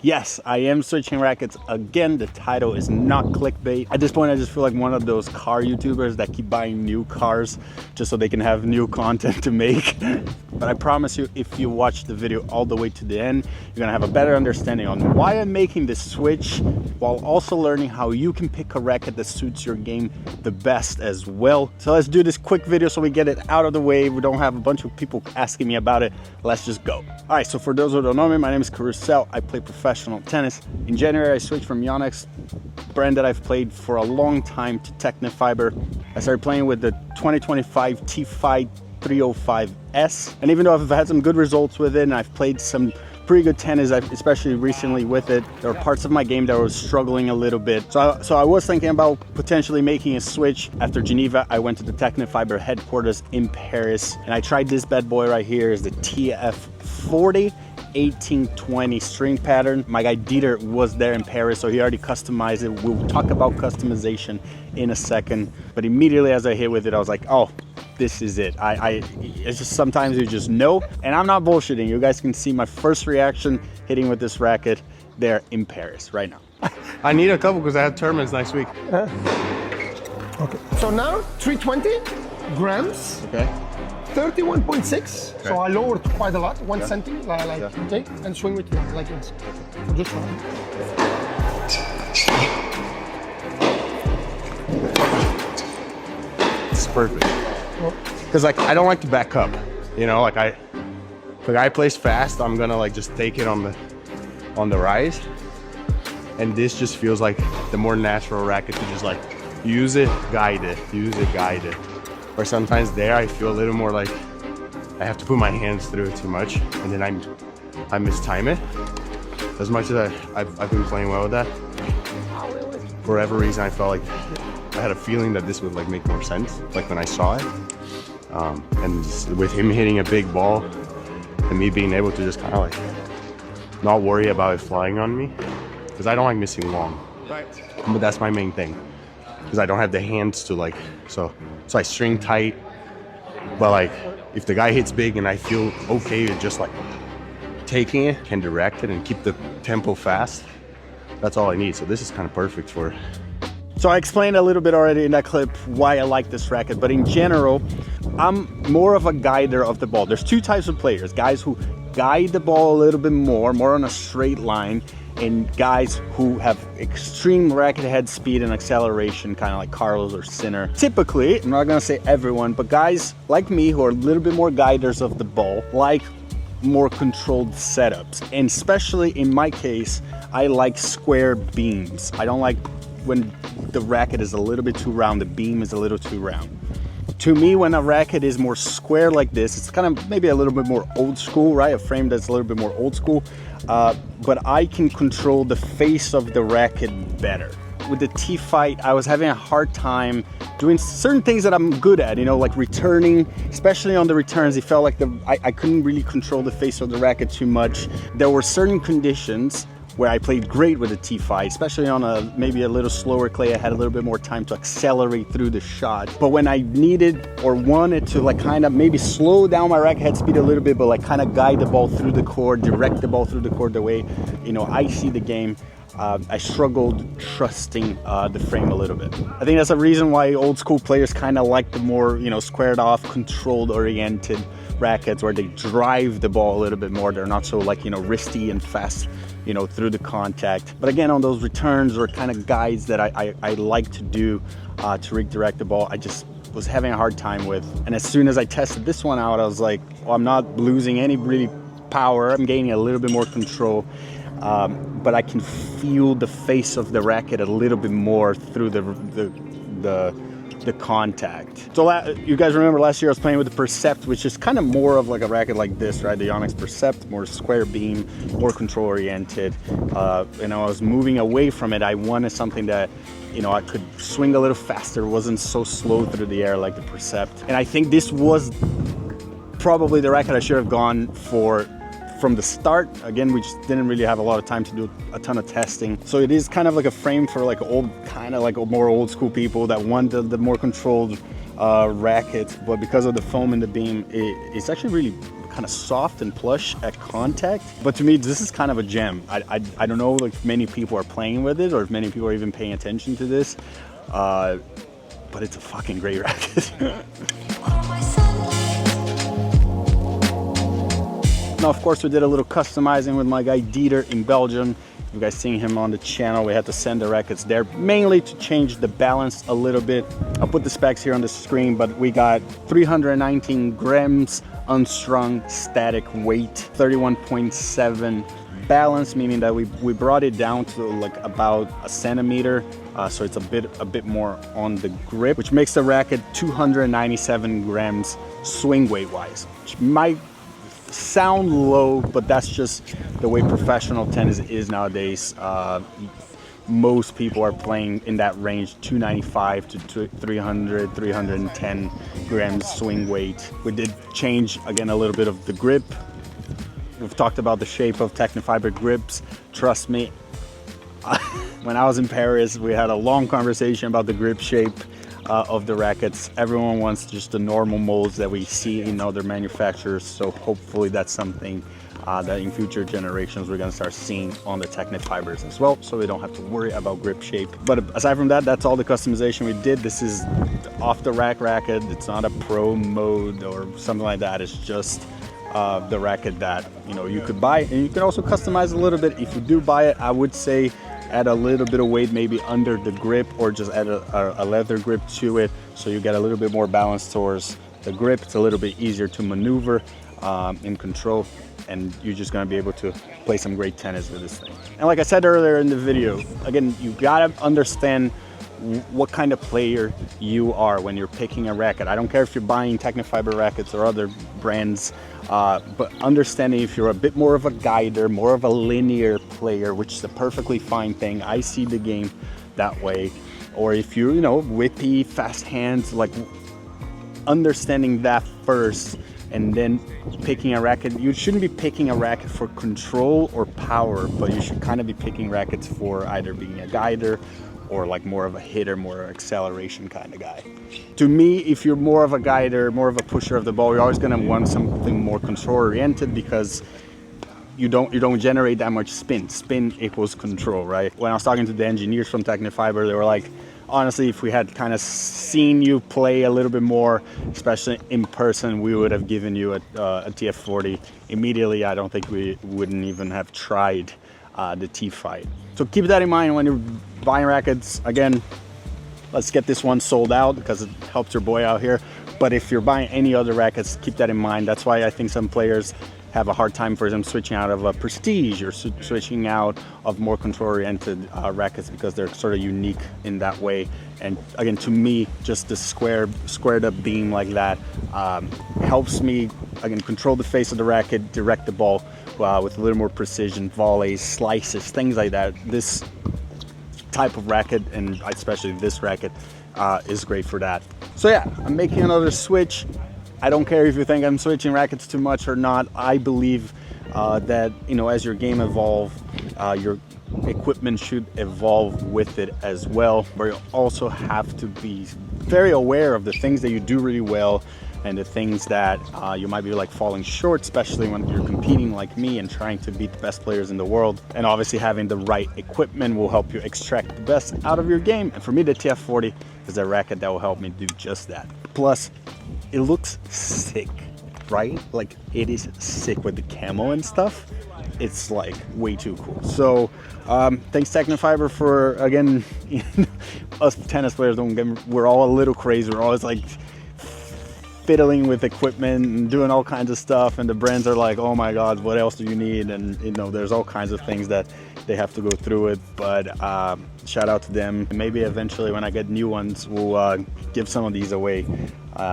Yes, I am switching rackets again. The title is not clickbait. At this point, I just feel like one of those car YouTubers that keep buying new cars just so they can have new content to make. But I promise you, if you watch the video all the way to the end, you're gonna have a better understanding on why I'm making this switch, while also learning how you can pick a racket that suits your game the best as well. So let's do this quick video so we get it out of the way. We don't have a bunch of people asking me about it. Let's just go. All right, so for those who don't know me, my name is Karue. I play professional tennis. In January, I switched from Yonex, brand that I've played for a long time, to Tecnifibre. I started playing with the 2025 TFight 305S. And even though I've had some good results with it and I've played some pretty good tennis, especially recently with it, there were parts of my game that was struggling a little bit. So I was thinking about potentially making a switch. After Geneva, I went to the Tecnifibre headquarters in Paris, and I tried this bad boy right here. Is the TF40 1820 string pattern. My guy Dieter was there in Paris, so he already customized it. We'll talk about customization in a second, but immediately as I hit with it, I was like, oh, this is it. It's just sometimes you just know, and I'm not bullshitting. You guys can see my first reaction hitting with this racket there in Paris right now. I need a couple because I have tournaments next week. Okay. So now 320 grams. Okay. 31.6. Okay. So I lowered quite a lot, 1 centi, okay, and swing with you like this. So just one. It's perfect. Because like I don't like to back up, you know, like if a guy plays fast, I'm gonna like just take it on the rise, and this just feels like the more natural racket to just like use it, guide it, use it, guide it. Or sometimes there I feel a little more like I have to put my hands through it too much, and then I mistime it. As much as I've been playing well with that, for whatever reason I felt like I had a feeling that this would like make more sense, like when I saw it. And just with him hitting a big ball and me being able to just kind of like not worry about it flying on me, because I don't like missing long. Right. But that's my main thing, because I don't have the hands to like, so I string tight. But like if the guy hits big and I feel okay with just like taking it, can direct it and keep the tempo fast, that's all I need. So this is kind of perfect for it. So I explained a little bit already in that clip why I like this racket, but in general, I'm more of a guider of the ball. There's two types of players: guys who guide the ball a little bit more on a straight line, and guys who have extreme racket head speed and acceleration, kind of like Carlos or Sinner. Typically, I'm not gonna say everyone, but guys like me who are a little bit more guiders of the ball, like more controlled setups. And especially in my case, I like square beams. I don't like when the racket is a little bit too round, the beam is a little too round. To me, when a racket is more square like this, it's kind of maybe a little bit more old school, right? A frame that's a little bit more old school, but I can control the face of the racket better. With the TFight, I was having a hard time doing certain things that I'm good at, you know, like returning, especially on the returns. It felt like I couldn't really control the face of the racket too much. There were certain conditions where I played great with the TFight, especially on maybe a little slower clay. I had a little bit more time to accelerate through the shot. But when I needed or wanted to like kind of maybe slow down my racket head speed a little bit, but like kind of guide the ball through the court, direct the ball through the court the way, you know, I see the game, I struggled trusting the frame a little bit. I think that's a reason why old school players kind of like the more, you know, squared off, controlled oriented rackets where they drive the ball a little bit more. They're not so like, you know, wristy and fast, you know, through the contact. But again, on those returns or kind of guides that I like to do to redirect the ball, I just was having a hard time with. And as soon as I tested this one out, I was like, well, I'm not losing any really power. I'm gaining a little bit more control. But I can feel the face of the racket a little bit more through the contact. So you guys remember last year I was playing with the Percept, which is kind of more of like a racket like this, right? The Yonex Percept, more square beam, more control oriented. And I was moving away from it. I wanted something that, you know, I could swing a little faster, wasn't so slow through the air like the Percept. And I think this was probably the racket I should have gone for from the start. Again, we just didn't really have a lot of time to do a ton of testing. So it is kind of like a frame for like old, kind of like more old school people that want the more controlled racket. But because of the foam in the beam, it's actually really kind of soft and plush at contact. But to me, this is kind of a gem. I don't know if many people are playing with it or if many people are even paying attention to this, but it's a fucking great racket. Now, of course, we did a little customizing with my guy Dieter in Belgium. You guys seen him on the channel. We had to send the rackets there mainly to change the balance a little bit. I'll put the specs here on the screen, but we got 319 grams unstrung static weight, 31.7 balance, meaning that we brought it down to like about a centimeter, so it's a bit more on the grip, which makes the racket 297 grams swing weight wise, which might sound low, but that's just the way professional tennis is nowadays. Most people are playing in that range, 295 to 300, 310 grams swing weight. We did change again a little bit of the grip. We've talked about the shape of Tecnifibre grips. Trust me, when I was in Paris, we had a long conversation about the grip shape of the rackets. Everyone wants just the normal molds that we see in other manufacturers, so hopefully that's something that in future generations we're going to start seeing on the Tecnifibres as well, so we don't have to worry about grip shape. But aside from that, that's all the customization we did. This is off the rack racket. It's not a pro mode or something like that. It's just the racket that you could buy, and you can also customize a little bit. If you do buy it, I would say add a little bit of weight maybe under the grip, or just add a leather grip to it, so you get a little bit more balance towards the grip. It's a little bit easier to maneuver in control, and you're just going to be able to play some great tennis with this thing. And like I said earlier in the video, again, you gotta understand what kind of player you are when you're picking a racket. I don't care if you're buying Tecnifibre rackets or other brands, but understanding if you're a bit more of a guider, more of a linear player, which is a perfectly fine thing. I see the game that way. Or if you're, whippy, fast hands, like understanding that first and then picking a racket. You shouldn't be picking a racket for control or power, but you should kind of be picking rackets for either being a guider or like more of a hitter, more acceleration kind of guy. To me, if you're more of a guider, more of a pusher of the ball, you're always going to want something more control oriented, because you don't generate that much spin. Spin equals control, right? When I was talking to the engineers from Tecnifibre, they were like, honestly, if we had kind of seen you play a little bit more, especially in person, we would have given you a TF40 immediately. I don't think we wouldn't even have tried the TFight. So keep that in mind when you're buying rackets. Again, let's get this one sold out because it helps your boy out here. But if you're buying any other rackets, keep that in mind. That's why I think some players have a hard time for them switching out of a Prestige or switching out of more control-oriented rackets, because they're sort of unique in that way. And again, to me, just the squared up beam like that helps me, again, control the face of the racket, direct the ball with a little more precision, volleys, slices, things like that. This type of racket, and especially this racket, is great for that. So yeah, I'm making another switch. I don't care if you think I'm switching rackets too much or not. I believe that, as your game evolves, your equipment should evolve with it as well. But you also have to be very aware of the things that you do really well and the things that you might be like falling short, especially when you're competing like me and trying to beat the best players in the world. And obviously having the right equipment will help you extract the best out of your game. And for me, the TF40 is a racket that will help me do just that. Plus, it looks sick, right? Like, it is sick with the camo and stuff. It's like way too cool. So thanks Tecnifibre for, again, us tennis players, we're all a little crazy. We're always like fiddling with equipment and doing all kinds of stuff, and the brands are like, oh my god, what else do you need? And there's all kinds of things that they have to go through it. But shout out to them. Maybe eventually when I get new ones, we'll give some of these away,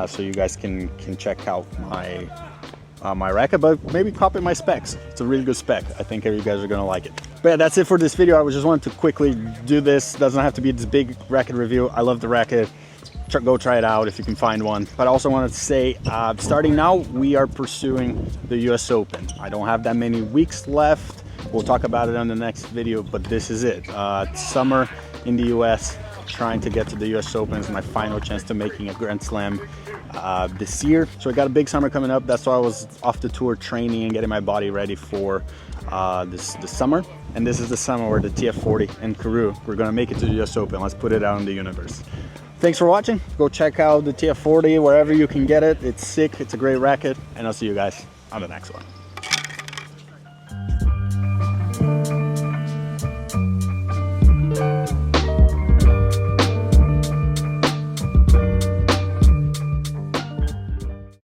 so you guys can check out my racket, but maybe copy my specs. It's a really good spec. I think you guys are gonna like it. But yeah, that's it for this video. I just wanted to quickly do this. Doesn't have to be this big racket review. I love the racket. Go try it out if you can find one. But I also wanted to say, starting now, we are pursuing the US Open. I don't have that many weeks left. We'll talk about it on the next video, but this is it. It's summer in the US. trying to get to the US Open is my final chance to making a Grand Slam this year. So I got a big summer coming up. That's why I was off the tour training and getting my body ready for this summer. And this is the summer where the TF40 and Karue, we're gonna make it to the US Open. Let's put it out in the universe. Thanks for watching. Go check out the TF40 wherever you can get it. It's sick, it's a great racket, and I'll see you guys on the next one.